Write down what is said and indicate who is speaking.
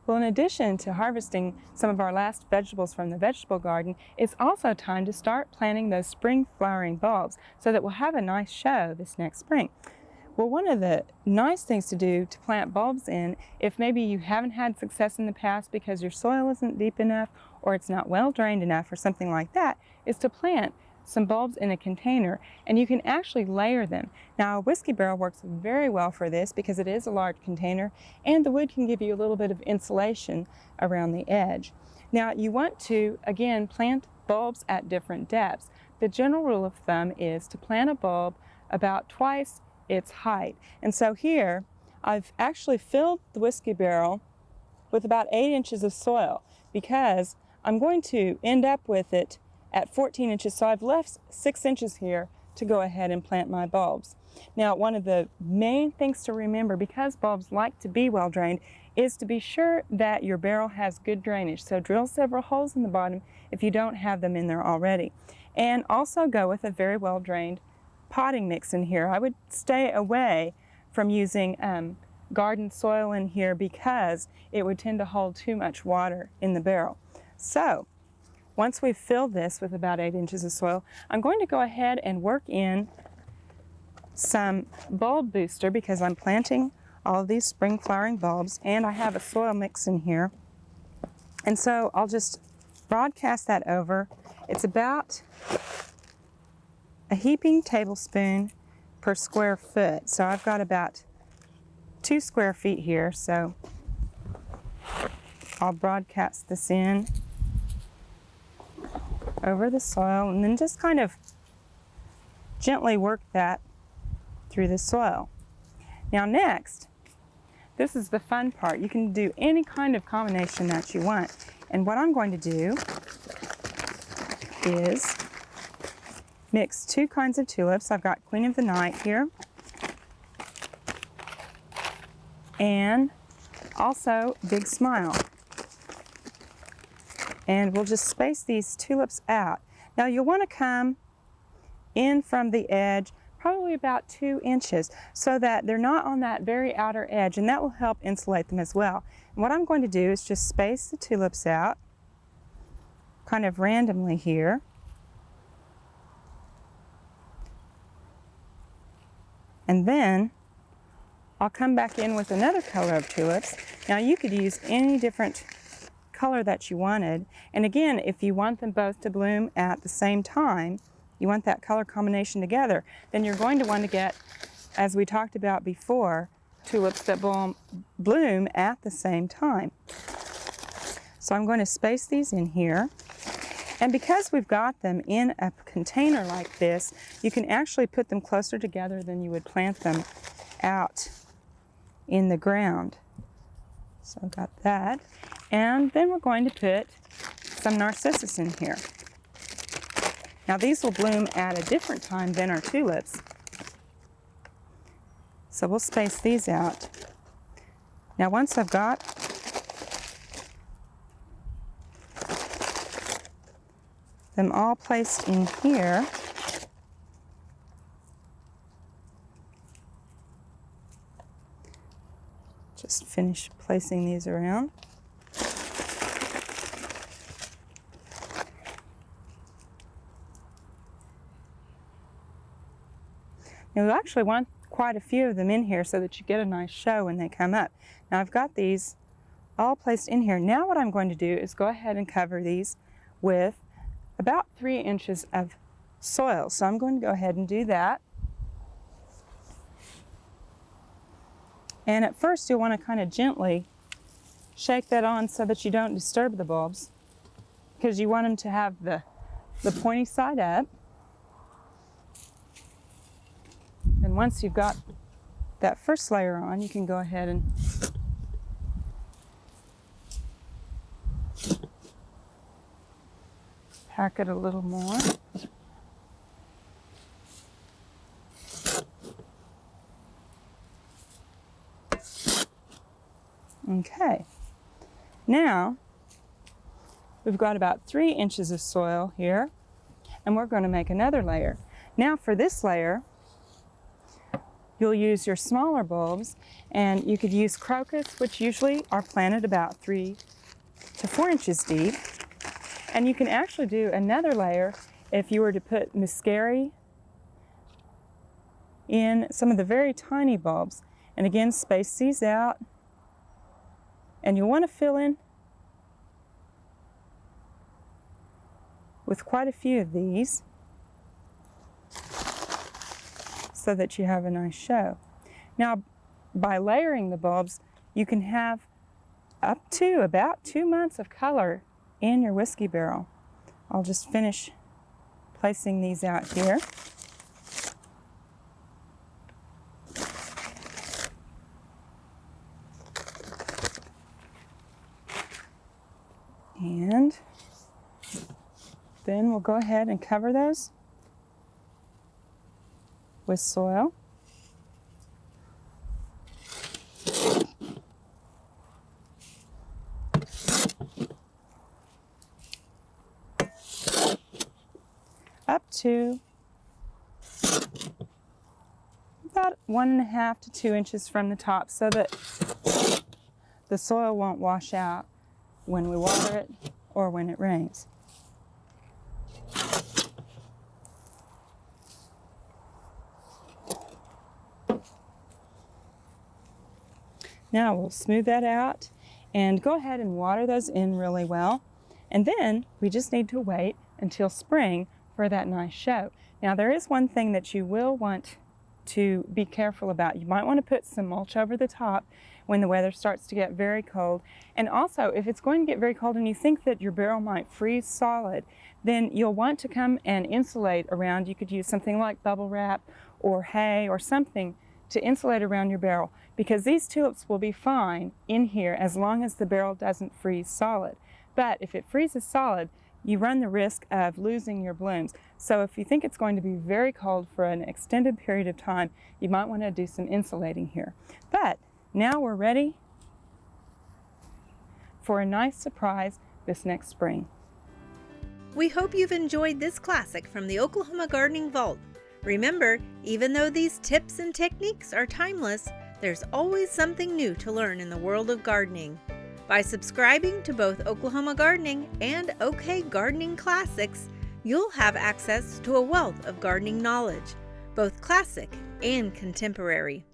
Speaker 1: Well, in addition to harvesting some of our last vegetables from the vegetable garden, it's also time to start planting those spring flowering bulbs so that we'll have a nice show this next spring. Well, one of the nice things to do to plant bulbs in, if maybe you haven't had success in the past because your soil isn't deep enough or it's not well drained enough or something like that, is to plant some bulbs in a container, and you can actually layer them. Now, a whiskey barrel works very well for this because it is a large container and the wood can give you a little bit of insulation around the edge. Now, you want to, again, plant bulbs at different depths. The general rule of thumb is to plant a bulb about twice its height. And so here, I've actually filled the whiskey barrel with about 8 inches of soil because I'm going to end up with it at 14 inches, so I've left 6 inches here to go ahead and plant my bulbs. Now, one of the main things to remember, because bulbs like to be well drained, is to be sure that your barrel has good drainage. So drill several holes in the bottom if you don't have them in there already. And also go with a very well drained potting mix in here. I would stay away from using garden soil in here because it would tend to hold too much water in the barrel. So, once we've filled this with about 8 inches of soil, I'm going to go ahead and work in some bulb booster because I'm planting all of these spring flowering bulbs and I have a soil mix in here. And so I'll just broadcast that over. It's about a heaping tablespoon per square foot. So I've got about 2 square feet here, so I'll broadcast this in over the soil and then just kind of gently work that through the soil. Now next, this is the fun part. You can do any kind of combination that you want. And what I'm going to do is mix 2 kinds of tulips. I've got Queen of the Night here and also Big Smile. And we'll just space these tulips out. Now you'll want to come in from the edge probably about 2 inches so that they're not on that very outer edge, and that will help insulate them as well. And what I'm going to do is just space the tulips out kind of randomly here. And then I'll come back in with another color of tulips. Now you could use any different color that you wanted. And again, if you want them both to bloom at the same time, you want that color combination together, then you're going to want to get, as we talked about before, tulips that bloom at the same time. So I'm going to space these in here. And because we've got them in a container like this, you can actually put them closer together than you would plant them out in the ground. So I've got that. And then we're going to put some narcissus in here. Now these will bloom at a different time than our tulips. So we'll space these out. Now once I've got them all placed in here, just finish placing these around. Now you'll actually want quite a few of them in here so that you get a nice show when they come up. Now I've got these all placed in here. Now what I'm going to do is go ahead and cover these with about 3 inches of soil. So I'm going to go ahead and do that. And at first you'll want to kind of gently shake that on so that you don't disturb the bulbs, because you want them to have the pointy side up. And once you've got that first layer on, you can go ahead and pack it a little more. Okay, now we've got about 3 inches of soil here, and we're going to make another layer. Now for this layer, you'll use your smaller bulbs, and you could use crocus, which usually are planted about 3 to 4 inches deep. And you can actually do another layer if you were to put muscari in some of the very tiny bulbs. And again, space these out. And you'll want to fill in with quite a few of these so that you have a nice show. Now, by layering the bulbs, you can have up to about 2 months of color in your whiskey barrel. I'll just finish placing these out here. And then we'll go ahead and cover those with soil. Up to about 1.5 to 2 inches from the top so that the soil won't wash out when we water it or when it rains. Now we'll smooth that out and go ahead and water those in really well. And then we just need to wait until spring for that nice show. Now there is one thing that you will want to be careful about. You might want to put some mulch over the top when the weather starts to get very cold. And also, if it's going to get very cold and you think that your barrel might freeze solid, then you'll want to come and insulate around. You could use something like bubble wrap or hay or something to insulate around your barrel, because these tulips will be fine in here as long as the barrel doesn't freeze solid. But if it freezes solid, you run the risk of losing your blooms. So if you think it's going to be very cold for an extended period of time, you might want to do some insulating here. But now we're ready for a nice surprise this next spring.
Speaker 2: We hope you've enjoyed this classic from the Oklahoma Gardening Vault. Remember, even though these tips and techniques are timeless, there's always something new to learn in the world of gardening. By subscribing to both Oklahoma Gardening and OK Gardening Classics, you'll have access to a wealth of gardening knowledge, both classic and contemporary.